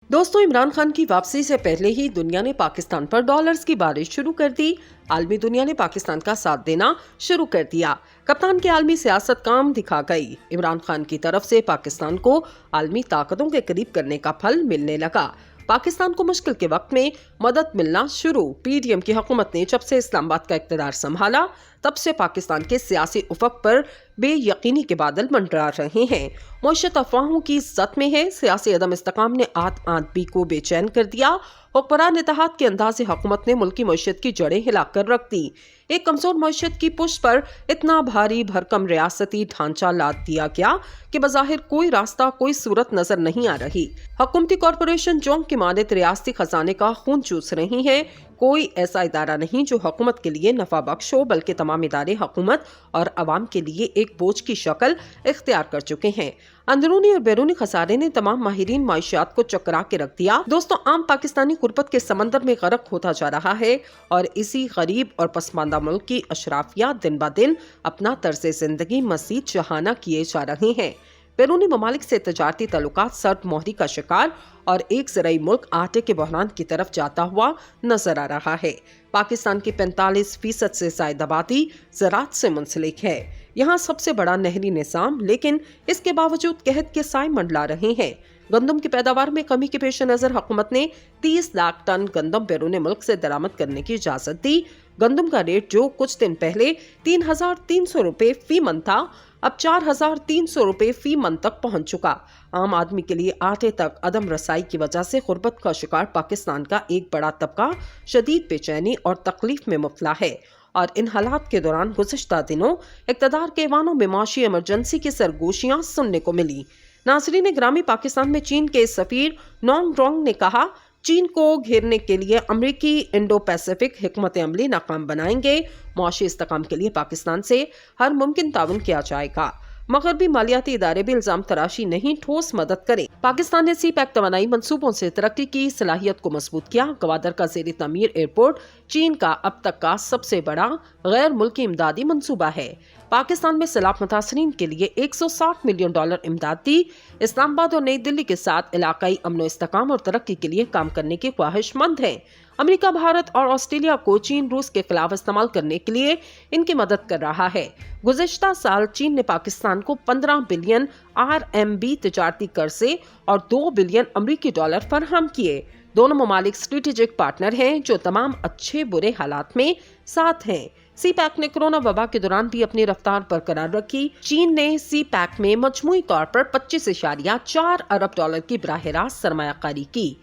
दोस्तों, इमरान खान की वापसी से पहले ही दुनिया ने पाकिस्तान पर डॉलर्स की बारिश शुरू कर दी। आलमी दुनिया ने पाकिस्तान का साथ देना शुरू कर दिया। कप्तान की आलमी सियासत काम दिखा गई। इमरान खान की तरफ से पाकिस्तान को आलमी ताकतों के करीब करने का फल मिलने लगा। पाकिस्तान को मुश्किल के वक्त में मदद मिलना शुरू। पीडीएम की हुकूमत ने जब से इस्लामाबाद का इक़्तिदार संभाला, तब से पाकिस्तान के सियासी उफक पर बेयकीनी के बादल मंडरा रहे हैं। मईशत अफवाहों की जद में है। सियासी अदम इस्तेकाम ने आदमी को बेचैन कर दिया। हुक्मरान इत्तेहाद के अंदाज़े हुकूमत ने मुल्की मईशत की जड़ें हिलाकर रख दी। एक कमजोर मईशत की पुष्ट पर इतना भारी भरकम रियासती ढांचा लाद दिया गया कि बज़ाहिर कोई रास्ता, कोई सूरत नजर नहीं आ रही। हुकूमती कॉरपोरेशन जोंक की मानद रियासती खजाने का खून चूस रही है। कोई ऐसा इदारा नहीं जो हुकूमत के लिए नफा बख्श हो, बल्कि तमाम इदारे हुकूमत और अवाम के लिए एक बोझ की शक्ल इख्तियार कर चुके हैं। अंदरूनी और बैरूनी खसारे ने तमाम माहिरीन माशियात को चकरा के रख दिया। दोस्तों, आम पाकिस्तानी गुर्बत के समंदर में गरक होता जा रहा है और इसी गरीब और पसमानदा मुल्क की अशराफिया दिन ब दिन अपना तर्ज जिंदगी मजीद जहाना किए जा रहे हैं। बैरूनी ममालिक से तजारती ताल्लुकात सर्द मोहरी का शिकार और एक ज़राई मुल्क आटे के बहरान की तरफ जाता हुआ नजर आ रहा है। पाकिस्तान की 45% से ज़ायद आबादी ज़राअत से मुंसलिक है। यहाँ सबसे बड़ा नहरी निज़ाम, लेकिन इसके बावजूद कहत के साए मंडला रहे हैं। गंदम की पैदावार में कमी के पेश नज़र हुकूमत ने 30 लाख टन गंदम बैरून मुल्क से दरामद करने की इजाज़त दी। गंदम का रेट जो कुछ दिन पहले 3,300 रुपये फी मन था, अब 4,300 रुपये फी मन तक पहुंच चुका। आम आदमी के लिए आटे तक अदम रसाई की वजह से गुर्बत का शिकार पाकिस्तान का एक बड़ा तबका शदीद बेचैनी और तकलीफ में मुब्तला है। और इन हालात के दौरान गुज़िश्ता दिनों इक़्तिदार के ऐवानों में माशी इमरजेंसी की सरगोशियां सुनने को मिली। नाज़रीन ग्रामी, पाकिस्तान में चीन के सफीर नोंग रोंग ने कहा, चीन को घेरने के लिए अमरीकी इंडो पैसिफिक हिकमत अमली नाकाम बनाएंगे। मुआशी इस्तेकाम के लिए पाकिस्तान से हर मुमकिन ताउन किया जाएगा। मगरबी मालियाती इदारे भी इल्जाम तराशी नहीं, ठोस मदद करें। पाकिस्तान ने CPEC तवानाई मंसूबों से तरक्की की सलाहियत को मजबूत किया। गवादर का ज़ेर तामीर एयरपोर्ट चीन का अब तक का सबसे बड़ा गैर मुल्की इमदादी मंसूबा है। पाकिस्तान में सैलाब मुतासरीन के लिए $160 मिलियन इमदाद दी। इस्लामाबाद और नई दिल्ली के साथ इलाकाई अमन इस्तेकाम और तरक्की के लिए काम करने की ख्वाहिशमंद है। अमेरिका, भारत और ऑस्ट्रेलिया को चीन रूस के खिलाफ इस्तेमाल करने के लिए इनकी मदद कर रहा है। गुज़िश्ता साल चीन ने पाकिस्तान को 15 बिलियन RMB तजारती कर्जे और $2 बिलियन अमरीकी डॉलर फराहम किए। दोनों ममालिक स्ट्रेटेजिक पार्टनर हैं जो तमाम अच्छे बुरे हालात में साथ हैं। CPEC ने कोरोना वबा के दौरान भी अपनी रफ्तार बरकरार रखी। चीन ने CPEC में मजमूई तौर पर $25.4 अरब की बराह रास्त सरमायाकारी की,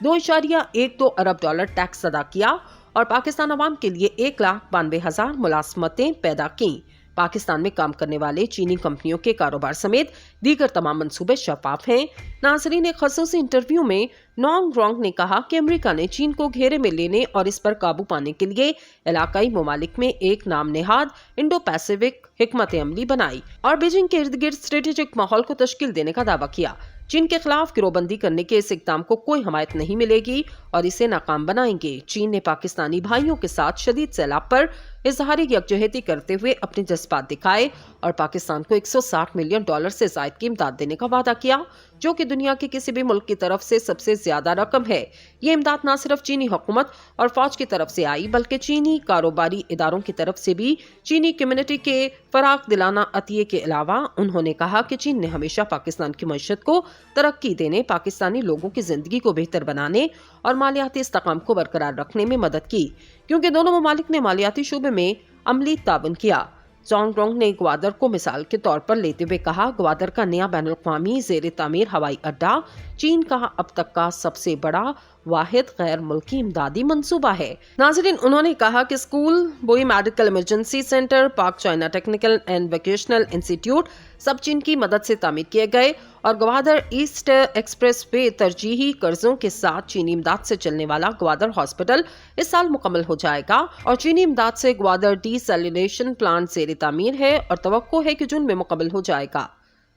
$2.12 अरब टैक्स अदा किया और पाकिस्तान अवाम के लिए 1,92,000 मुलाजमतें पैदा की। पाकिस्तान में काम करने वाले चीनी कंपनियों के कारोबार समेत दीगर तमाम मंसूबे शफाफ हैं। नाज़रीन, एक ख़ुसूसी इंटरव्यू में नोंग रोंग ने कहा कि अमेरिका ने चीन को घेरे में लेने और इस पर काबू पाने के लिए इलाकाई ममालिक में एक नाम नेहाद इंडो पैसिफिक हिकमत अमली बनाई और बीजिंग के इर्द गिर्द स्ट्रेटेजिक माहौल को तश्कील देने का दावा किया। चीन के खिलाफ गिरोहबंदी करने के इस इक़दाम को कोई हमायत नहीं मिलेगी और इसे नाकाम बनाएंगे। चीन ने पाकिस्तानी भाइयों के साथ शदीद सैलाब पर इजहारी यकजहती करते हुए अपने जज्बात दिखाए और पाकिस्तान को $160 मिलियन से ज़ायद की इमदाद देने का वादा किया, जो कि दुनिया के किसी भी मुल्क की तरफ से सबसे ज्यादा रकम है। ये इमदाद न सिर्फ चीनी हुकूमत और फौज की तरफ से आई, बल्कि चीनी कारोबारी इदारों की तरफ से भी। चीनी कम्युनिटी के फराख दिलाना अतिये के अलावा उन्होंने कहा कि चीन ने हमेशा पाकिस्तान की मईशत को तरक्की देने, पाकिस्तानी लोगों की जिंदगी को बेहतर बनाने और मालियाती इस्तेकाम को बरकरार रखने में मदद की, क्योंकि दोनों ममालिक ने मालियाती शोबे में अमली ताउन किया। जोंग रोंग ने ग्वादर को मिसाल के तौर पर लेते हुए कहा, ग्वादर का नया बैनुल-अक़वामी ज़ेर तामीर हवाई अड्डा चीन का अब तक का सबसे बड़ा वाहिद गैर मुल्की इमदादी मंसूबा है। नाज़रीन, उन्होंने कहा कि स्कूल, बोई मेडिकल इमरजेंसी सेंटर, पाक China technical and vocational institute सब चीन की मदद से तामीर किए गए और ग्वादर ईस्ट एक्सप्रेस वे तरजीही कर्जों के साथ चीनी इमदाद से चलने वाला ग्वादर हॉस्पिटल इस साल मुकम्मल हो जाएगा और चीनी इमदाद से ग्वादर डीसैलिनेशन प्लांट ज़ेर तामीर है और तवक्को है कि जून में मुकम्मल हो जाएगा।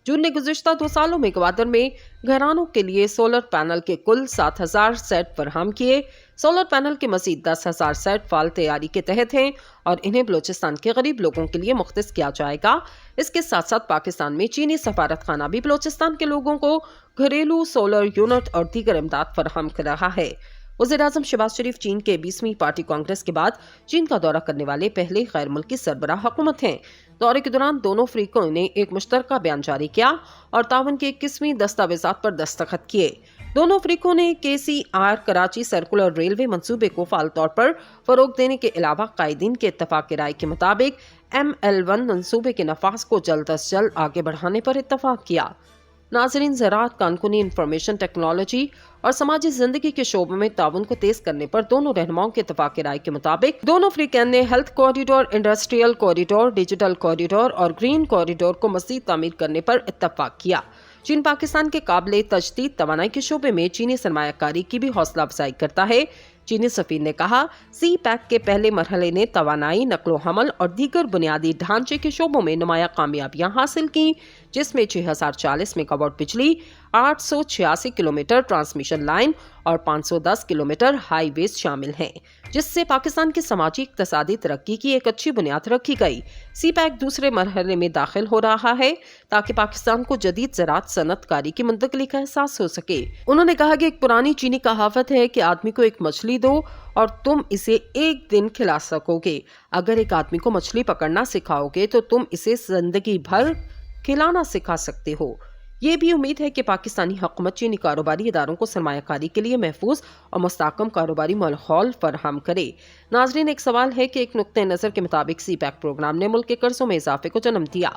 जून ने गुज़िश्ता 2 सालों में ग्वादर में घरानों के लिए सोलर पैनल के कुल 7,000 सेट फराहम किए। سولر پینل کے مزید 10,000 سیٹ فعال تیاری کے تحت ہیں اور انہیں بلوچستان کے غریب لوگوں کے لیے مختص کیا جائے گا۔ اس کے ساتھ ساتھ پاکستان میں چینی سفارت خانہ بھی بلوچستان کے لوگوں کو گھریلو سولر یونٹ اور دیگر امداد فراہم کر رہا ہے۔ وزیر اعظم شہباز شریف چین کے 20ویں پارٹی کانگریس کے بعد چین کا دورہ کرنے والے پہلے غیر ملکی سربراہ حکومت ہیں۔ دورے کے دوران دونوں فریقوں نے ایک مشترکہ بیان جاری کیا اور تعاون کے 21ویں دستاویزات پر دستخط کیے۔ دونوں فریقوں نے KCR کراچی سرکولر ریلوے منصوبے کو فعال طور پر فروغ دینے کے علاوہ قائدین کے اتفاق رائے کے مطابق ML1 منصوبے کے نفاذ کو جلد از جلد آگے بڑھانے پر اتفاق کیا۔ ناظرین، زراعت، کانکنی، انفارمیشن ٹیکنالوجی اور سماجی زندگی کے شعبوں میں تعاون کو تیز کرنے پر دونوں رہنماؤں کے اتفاق رائے کے مطابق دونوں فریقین نے health corridor, industrial corridor, digital corridor اور گرین کوریڈور کو مزید تعمیر کرنے پر اتفاق کیا۔ چین پاکستان کے قابل تجدید توانائی کے شعبے میں چینی سرمایہ کاری کی بھی حوصلہ افزائی کرتا ہے۔ چینی سفیر نے کہا، سی پیک کے پہلے مرحلے نے توانائی، نقل و حمل اور دیگر بنیادی ڈھانچے کے شعبوں میں نمایاں کامیابیاں حاصل کی، جس میں 6040 میگا واٹ بجلی، 886 کلومیٹر ٹرانسمیشن لائن اور 510 کلومیٹر ہائی ویز شامل ہیں، جس سے پاکستان کی سماجی اقتصادی ترقی کی ایک اچھی بنیاد رکھی گئی۔ سی پیک دوسرے مرحلے میں داخل ہو رہا ہے تاکہ پاکستان کو جدید زراعت صنعت کاری کی منتقلی کا احساس ہو سکے۔ انہوں نے کہا کہ ایک پرانی چینی کہاوت ہے کہ آدمی کو ایک مچھلی دو اور تم اسے ایک دن کھلا سکو گے۔ اگر ایک آدمی کو مچھلی پکڑنا سکھاؤ گے تو تم اسے زندگی بھر کھلانا سکھا سکتے ہو۔ یہ بھی امید ہے کہ پاکستانی حکومت چینی کاروباری اداروں کو سرمایہ کاری کے لیے محفوظ اور مستحکم کاروباری ماحول فراہم کرے۔ ناظرین، ایک سوال ہے کہ ایک نقطۂ نظر کے مطابق سی پیک پروگرام نے ملک کے قرضوں میں اضافے کو جنم دیا۔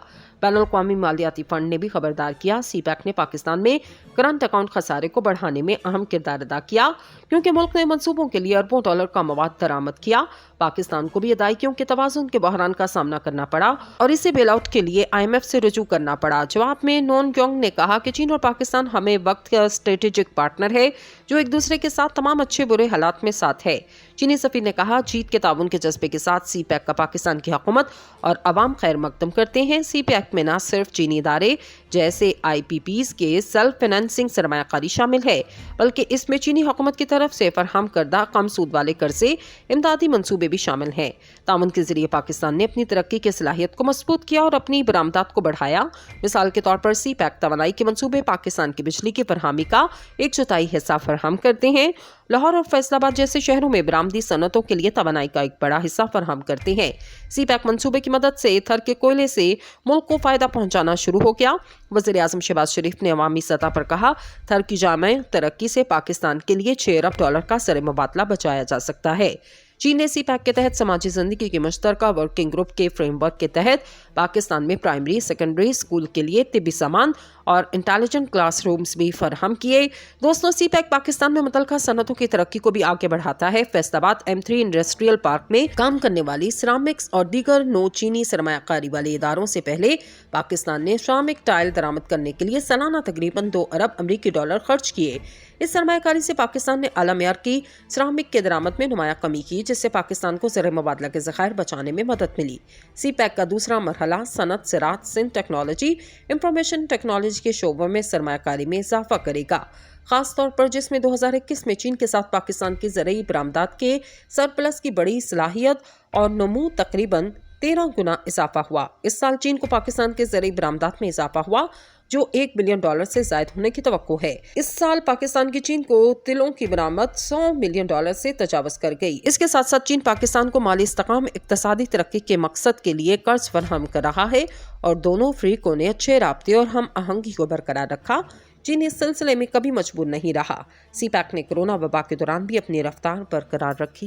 بین الاقوامی مالیاتی فنڈ نے بھی خبردار کیا، سی پیک نے پاکستان میں کرنٹ اکاؤنٹ خسارے کو بڑھانے میں اہم کردار ادا کیا، کیونکہ ملک نے منصوبوں کے لیے اربوں ڈالر کا مواد درآمد کیا۔ پاکستان کو بھی ادائیگیوں کے توازن کے بحران کا سامنا کرنا پڑا اور اسے بیل آؤٹ کے لیے IMF سے رجوع کرنا پڑا۔ جواب میں نون یونگ نے کہا کہ چین اور پاکستان ہمیں وقت کا اسٹریٹجک پارٹنر ہے جو ایک دوسرے کے ساتھ تمام اچھے برے حالات میں ساتھ ہے۔ چینی سفیر نے کہا، جیت کے تعاون کے جذبے کے ساتھ سی پیک کا پاکستان کی حکومت اور عوام خیر مقدم کرتے ہیں۔ سی پیک میں نہ صرف چینی ادارے جیسے IPPs کے سیلف فائنانسنگ سرمایہ کاری شامل ہے، بلکہ اس میں چینی حکومت کی طرف سے فراہم کردہ کم سود والے قرضے، امدادی منصوبے بھی شامل ہیں۔ تعاون کے ذریعے پاکستان نے اپنی ترقی کی صلاحیت کو مضبوط کیا اور اپنی برآمدات کو بڑھایا۔ مثال کے طور پر سی پیک توانائی کے منصوبے پاکستان کی بجلی کی فراہمی کا 1/4 حصہ فراہم کرتے ہیں۔ لاہور اور فیصل آباد جیسے شہروں میں برآمدی صنعتوں کے لیے توانائی کا ایک بڑا حصہ فراہم کرتے ہیں۔ سی پیک منصوبے کی مدد سے تھر کے کوئلے سے ملک کو فائدہ پہنچانا شروع ہو گیا۔ وزیر اعظم شہباز شریف نے عوامی سطح پر کہا، تھر کی جامع ترقی سے پاکستان کے لیے 6 ارب ڈالر کا زر مبادلہ بچایا جا سکتا ہے۔ چین نے سی پیک کے تحت سماجی زندگی کے مشترکہ ورکنگ گروپ کے فریم ورک کے تحت پاکستان میں پرائمری، سیکنڈری اسکول کے لیے طبی سامان اور انٹیلیجنٹ کلاس رومز بھی فراہم کیے۔ دوستوں، سی پیک پاکستان میں متعلقہ صنعتوں کی ترقی کو بھی آگے بڑھاتا ہے۔ فیصل آباد M3 انڈسٹریل پارک میں کام کرنے والی سیرامکس اور دیگر نو چینی سرمایہ کاری والے اداروں سے پہلے پاکستان نے سیرامک ٹائل درآمد کرنے کے لیے سالانہ تقریباً 2 ارب امریکی ڈالر خرچ کیے۔ اس سرمایہ کاری سے پاکستان نے اعلیٰ معیار کی سیرامک کے درآمد میں نمایاں کمی کی، جس سے پاکستان کو زر مبادلہ کے ذخائر بچانے میں مدد ملی۔ سی پیک کا دوسرا مرحلہ صنعت، زراعت، سنٹھ ٹیکنالوجی، انفارمیشن ٹیکنالوجی کے شعبوں میں سرمایہ کاری میں اضافہ کرے گا، خاص طور پر جس میں 2021 میں چین کے ساتھ پاکستان کی زرعی برآمدات کے سرپلس کی بڑی صلاحیت اور نمو تقریباً 13 گنا اضافہ ہوا۔ اس سال چین کو پاکستان کے زرعی برآمدات میں اضافہ ہوا، جو $1 بلین سے زائد ہونے کی توقع ہے۔ اس سال پاکستان کی چین کو تلوں کی برآمد $100 ملین سے تجاوز کر گئی۔ اس کے ساتھ ساتھ چین پاکستان کو مالی استحکام، اقتصادی ترقی کے مقصد کے لیے قرض فراہم کر رہا ہے اور دونوں فریقوں نے اچھے رابطے اور ہم آہنگی کو برقرار رکھا۔ چین اس سلسلے میں کبھی مجبور نہیں رہا۔ سی پیک نے کورونا وبا کے دوران بھی اپنی رفتار برقرار رکھی۔